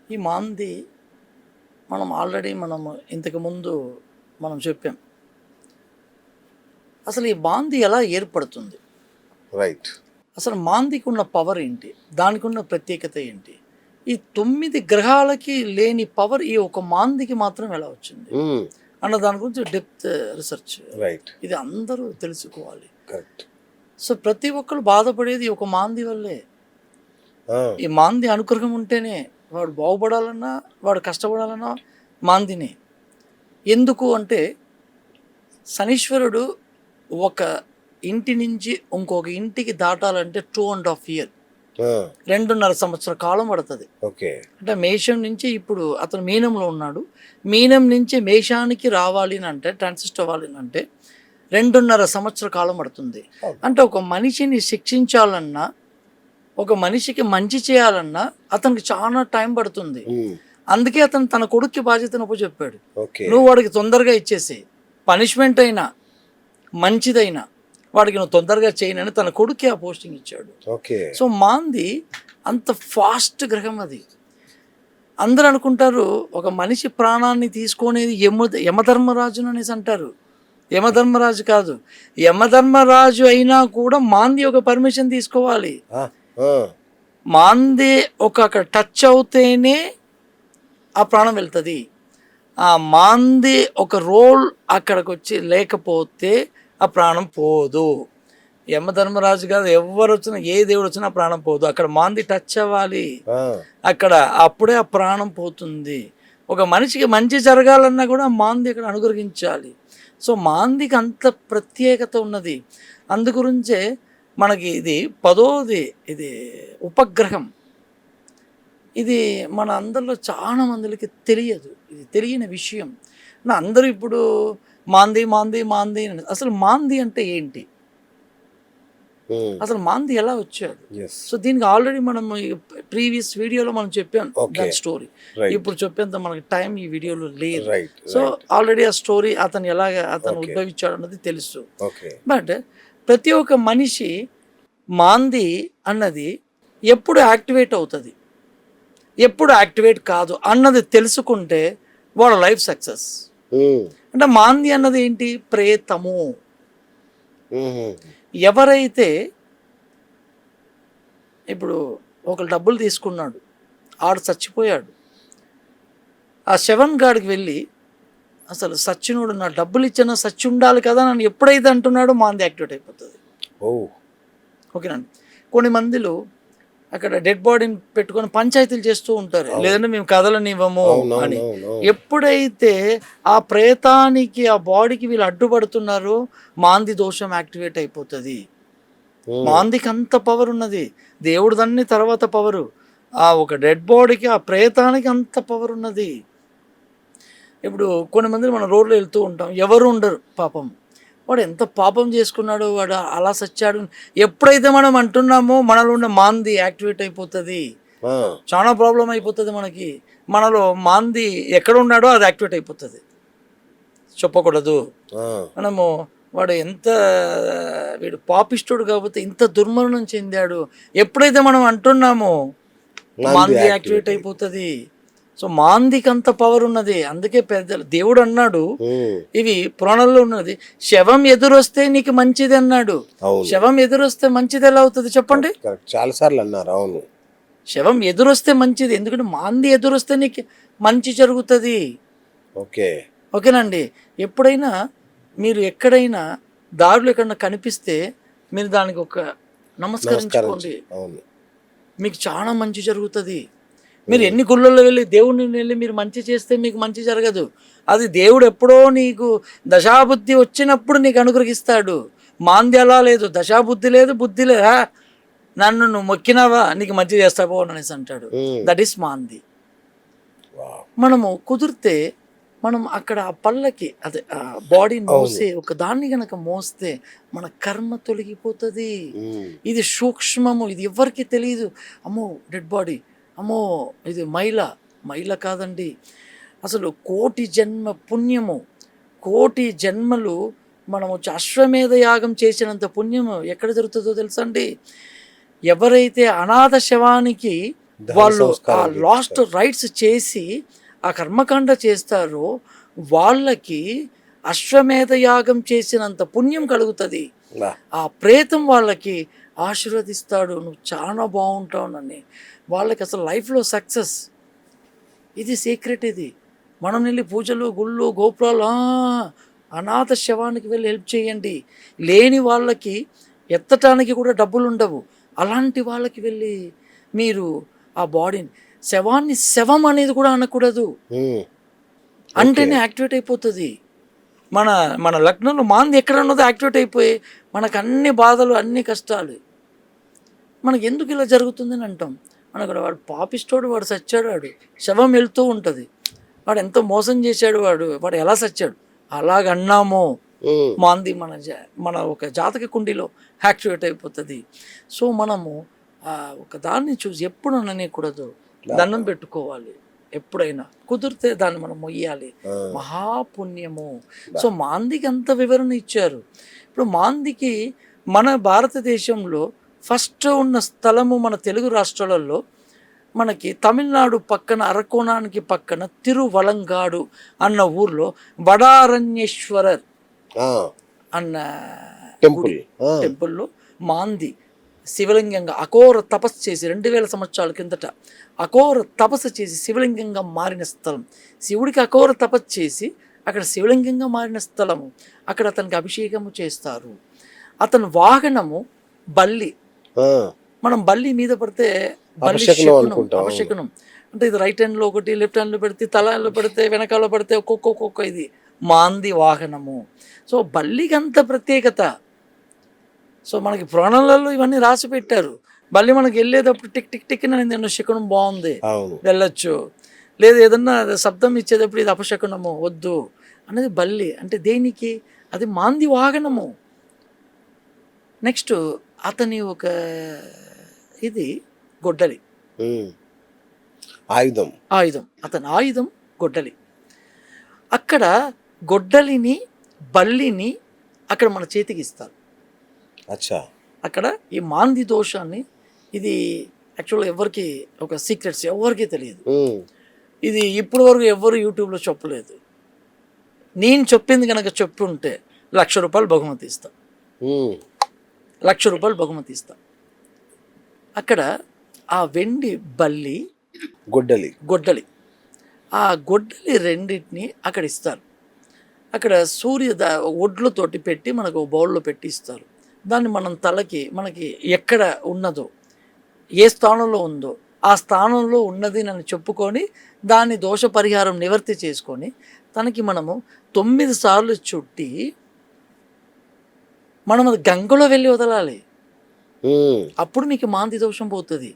ఈ మాంది మనం ఆల్రెడీ ఇంతకుముందు మనం చెప్పాం. అసలు ఈ మాంది ఎలా ఏర్పడుతుంది? రైట్. అసలు మాందికి ఉన్న పవర్ ఏంటి? దానికి ఉన్న ప్రత్యేకత ఏంటి? ఈ 9 గ్రహాలకి లేని పవర్ ఈ ఒక మాందికి మాత్రం ఎలా వచ్చింది అన్న దాని గురించి డెప్త్ రీసెర్చ్. రైట్. ఇది అందరూ తెలుసుకోవాలి. కరెక్ట్. సో ప్రతి ఒక్కరు బాధపడేది ఒక మాంది వల్లే. ఈ మాంది అనుగ్రహం ఉంటేనే వాడు బాగుపడాలన్నా, వాడు కష్టపడాలన్నా మాందినే. ఎందుకు అంటే శనీశ్వరుడు ఒక ఇంటి నుంచి ఇంకొక ఇంటికి దాటాలంటే 2.5 years, 2.5 సంవత్సరాల కాలం పడుతుంది. ఓకే. అంటే మేషం నుంచి ఇప్పుడు అతను మీనంలో ఉన్నాడు. మీనం నుంచి మేషానికి రావాలి అంటే, ట్రాన్సిస్ట్ అవ్వాలి అంటే 2.5 సంవత్సరాల కాలం పడుతుంది. అంటే ఒక మనిషిని శిక్షించాలన్నా, ఒక మనిషికి మంచి చేయాలన్నా అతనికి చాలా టైం పడుతుంది. అందుకే అతను తన కొడుక్కి బాధ్యతను చెప్పాడు, నువ్వు వాడికి తొందరగా ఇచ్చేసి పనిష్మెంట్ అయినా మంచిదైనా వాడికి నువ్వు తొందరగా చేయనని తన కొడుక్కి ఆ పోస్టింగ్ ఇచ్చాడు. సో మాంది అంత ఫాస్ట్ గ్రహం అది. అందరూ అనుకుంటారు ఒక మనిషి ప్రాణాన్ని తీసుకునేది యమధర్మరాజును అనేసి అంటారు. యమధర్మరాజు కాదు, యమధర్మరాజు అయినా కూడా మాంది ఒక పర్మిషన్ తీసుకోవాలి. మాంది అక్కడ టచ్ అవుతేనే ఆ ప్రాణం వెళ్తుంది. ఆ మాంది ఒక రోల్ అక్కడికి వచ్చి లేకపోతే ఆ ప్రాణం పోదు. యమధర్మరాజు కాదు, ఎవరు వచ్చినా, ఏ దేవుడు వచ్చినా ఆ ప్రాణం పోదు. అక్కడ మాంది టచ్ అవ్వాలి, అక్కడ అప్పుడే ఆ ప్రాణం పోతుంది. ఒక మనిషికి మంచి జరగాలన్నా కూడా మాంది అక్కడ అనుగ్రహించాలి. సో మాందికి అంత ప్రత్యేకత ఉన్నది. అందుగురించే మనకి ఇది 10వ ఇది ఉపగ్రహం. ఇది మన అందరిలో చాలా మందికి తెలియదు, ఇది తెలియని విషయం. అందరూ ఇప్పుడు మాంది మాంది మాంది. అసలు మాంది అంటే ఏంటి, అసలు మాంది ఎలా వచ్చాడు? సో దీనికి ఆల్రెడీ మనం ప్రీవియస్ వీడియోలో మనం చెప్పాం దాని స్టోరీ. ఇప్పుడు చెప్పేంత మనకి టైం ఈ వీడియోలో లేదు. సో ఆల్రెడీ ఆ స్టోరీ అతను ఉద్భవించాడు అన్నది తెలుసు. బట్ ప్రతి ఒక్క మనిషి మాంది అన్నది ఎప్పుడు యాక్టివేట్ అవుతుంది, ఎప్పుడు యాక్టివేట్ కాదు అన్నది తెలుసుకుంటే వాళ్ళ లైఫ్ సక్సెస్. అంటే మాంది అన్నది ఏంటి? ప్రేతము. ఎవరైతే ఇప్పుడు ఒక డబ్బులు తీసుకున్నాడు, ఆడు చచ్చిపోయాడు, ఆ శవన్ గాడికి వెళ్ళి అసలు సచ్చినోడు నా డబ్బులు ఇచ్చిన సచ్చి ఉండాలి కదా నన్ను ఎప్పుడైతే అంటున్నాడో మాంది యాక్టివేట్ అయిపోతుంది. ఓకేనండి. కొన్ని మందిలో అక్కడ డెడ్ బాడీని పెట్టుకొని పంచాయతీలు చేస్తూ ఉంటారు, లేదంటే మేము కదలనివ్వము అని. ఎప్పుడైతే ఆ ప్రేతానికి, ఆ బాడీకి వీళ్ళు అడ్డుపడుతున్నారో మాంది దోషం యాక్టివేట్ అయిపోతుంది. మాందికి అంత పవర్ ఉన్నది. దేవుడు దాన్ని తర్వాత పవరు, ఆ ఒక డెడ్ బాడీకి, ఆ ప్రేతానికి అంత పవర్ ఉన్నది. ఇప్పుడు కొన్ని మంది మనం రోడ్లో వెళ్తూ ఉంటాం, ఎవరు ఉండరు పాపం, వాడు ఎంత పాపం చేసుకున్నాడు, వాడు అలా సచ్చాడు. ఎప్పుడైతే మనం అంటున్నామో మనలో ఉన్న మాంది యాక్టివేట్ అయిపోతుంది, చాలా ప్రాబ్లం అయిపోతుంది మనకి. మనలో మాంది ఎక్కడ ఉన్నాడో అది యాక్టివేట్ అయిపోతుంది. చెప్పకూడదు మనము, వాడు వీడు పాపిష్టుడు కాబట్టి ఇంత దుర్మరణం చెందాడు, ఎప్పుడైతే మనం అంటున్నామో మాంది యాక్టివేట్ అయిపోతుంది. సో మాందికి అంత పవర్ ఉన్నది. అందుకే పెద్దలు దేవుడు అన్నాడు, ఇవి పురాణంలో ఉన్నది, శవం ఎదురొస్తే నీకు మంచిది అన్నాడు. శవం ఎదురొస్తే మంచిది ఎలా అవుతుంది చెప్పండి? చాలా సార్లు అన్నారు. అవును, శవం ఎదురొస్తే మంచిది, ఎందుకంటే మాంది ఎదురొస్తే నీకు మంచి జరుగుతుంది. ఓకేనండి. ఎప్పుడైనా మీరు ఎక్కడైనా దారులు ఎక్కడైనా కనిపిస్తే మీరు దానికి ఒక నమస్కరించుకోండి, మీకు చాలా మంచి జరుగుతుంది. మీరు ఎన్ని గుళ్ళల్లో వెళ్ళి మీరు మంచి చేస్తే మీకు మంచి జరగదు. అది దేవుడు ఎప్పుడో నీకు దశాబుద్ధి వచ్చినప్పుడు నీకు అనుగ్రహిస్తాడు. మాంది అలా లేదు, దశాబుద్ధి లేదు, బుద్ధి లేదా, నన్ను నువ్వు మొక్కినావా నీకు మంచి చేస్తావో అనేసి అంటాడు. దట్ ఈస్ మాంది. మనము కుదిరితే మనం అక్కడ ఆ పళ్ళకి అదే బాడీని మోసే ఒక దాన్ని కనుక మోస్తే మన కర్మ తొలగిపోతుంది. ఇది సూక్ష్మము, ఇది ఎవరికి తెలియదు. అమ్మో డెడ్ బాడీ, అమ్మో ఇది మైల కాదండి. అసలు 1,000,000 జన్మ పుణ్యము, 1,000,000 జన్మలు మనము అశ్వమేధ యాగం చేసినంత పుణ్యము ఎక్కడ జరుగుతుందో తెలుసా అండి? ఎవరైతే అనాథ శవానికి వాళ్ళు ఆ సంస్కారం లాస్ట్ రైట్స్ చేసి ఆ కర్మకాండ చేస్తారో వాళ్ళకి అశ్వమేధ యాగం చేసినంత పుణ్యం కలుగుతుంది. వా. ఆ ప్రేతం వాళ్ళకి ఆశీర్వదిస్తాడు, నువ్వు చాలా బాగుంటావునని. వాళ్ళకి అసలు లైఫ్లో సక్సెస్. ఇది సీక్రెట్. ఇది మనం వెళ్ళి పూజలు గుళ్ళు గోపురాలు అనాథ శవానికి వెళ్ళి హెల్ప్ చేయండి. లేని వాళ్ళకి ఎత్తటానికి కూడా డబ్బులు ఉండవు. అలాంటి వాళ్ళకి వెళ్ళి మీరు ఆ బాడీని, శవాన్ని శవం అనేది కూడా అనకూడదు, అంటేనే యాక్టివేట్ అయిపోతుంది. మన మన లగ్నంలో మాంది ఎక్కడ ఉన్నదో యాక్టివేట్ అయిపోయి మనకు అన్ని బాధలు అన్ని కష్టాలు. మనకి ఎందుకు ఇలా జరుగుతుందని అంటాం. మనకు వాడు పాపిస్తోడు, వాడు సచ్చాడు, వాడు శవం వెళ్తూ ఉంటుంది, వాడు ఎంతో మోసం చేశాడు, వాడు ఎలా సచ్చాడు అలాగన్నామో మాంది మన ఒక జాతక కుండీలో యాక్టివేట్ అయిపోతుంది. సో మనము ఒక దాన్ని చూసి ఎప్పుడు అనకూడదు, దండం పెట్టుకోవాలి. ఎప్పుడైనా కుదిరితే దాన్ని మనం మొయ్యాలి, మహాపుణ్యము. సో మాందికి అంత వివరణ ఇచ్చారు. ఇప్పుడు మాందికి మన భారతదేశంలో ఫస్ట్ ఉన్న స్థలము మన తెలుగు రాష్ట్రాలలో మనకి తమిళనాడు పక్కన అరకోణానికి పక్కన తిరువలంగాడు అన్న ఊర్లో వడారణ్యేశ్వరర్ అన్న టెంపుల్లో మాంది శివలింగంగా అఘోర తపస్సు చేసి 2000 సంవత్సరాల కిందట అఘోర తపస్సు చేసి శివలింగంగా మారిన స్థలం. శివుడికి అఘోర తపస్సు చేసి అక్కడ శివలింగంగా మారిన స్థలము. అక్కడ అతనికి అభిషేకము చేస్తారు. అతని వాహనము బల్లి. మనం బల్లి మీద పడితే బల్లి అపశకునం అంటే ఇది రైట్ హ్యాండ్లో ఒకటి, లెఫ్ట్ హ్యాండ్లో పెడితే, తలలో పెడితే, వెనకాల పడితే ఒక్కొక్క ఇది మాంది వాహనము. సో బల్లికి అంత ప్రత్యేకత. సో మనకి పురాణాలలో ఇవన్నీ రాసి పెట్టారు. బల్లి మనకి వెళ్ళేటప్పుడు టిక్ టిక్ టిక్ అని శకునం బాగుంది వెళ్ళొచ్చు, లేదు ఏదన్నా శబ్దం ఇచ్చేటప్పుడు ఇది అపశకునము వద్దు అనేది బల్లి అంటే దేనికి, అది మాంది వాహనము. నెక్స్ట్ అతని ఒక ఇది గొడ్డలి, ఆయుధం. అతని ఆయుధం గొడ్డలి. అక్కడ గొడ్డలిని బల్లిని అక్కడ మన చేతికి ఇస్తారు. అక్కడ ఈ మాంది దోషాన్ని, ఇది యాక్చువల్గా ఎవరికి ఒక సీక్రెట్స్ ఎవరికి తెలియదు. ఇది ఇప్పటి వరకు ఎవరు యూట్యూబ్లో చెప్పలేదు. నేను చెప్పింది కనుక చెప్పుంటే ₹1,00,000 బహుమతి ఇస్తా, ₹1,00,000 బహుమతి ఇస్తా. అక్కడ ఆ వెండి బల్లి గొడ్డలి ఆ గొడ్డలి రెండింటిని అక్కడ ఇస్తారు. అక్కడ ఒడ్లతోటి పెట్టి మనకు బౌల్లో పెట్టి ఇస్తారు. దాన్ని మనం తలకి మనకి ఎక్కడ ఉన్నదో, ఏ స్థానంలో ఉందో ఆ స్థానంలో ఉన్నది నన్ను చెప్పుకొని దాని దోష పరిహారం నివర్తి చేసుకొని తనకి మనము 9 సార్లు చుట్టి మనం అది గంగలో వెళ్ళి వదలాలి. అప్పుడు మీకు మాంది దోషం పోతుంది.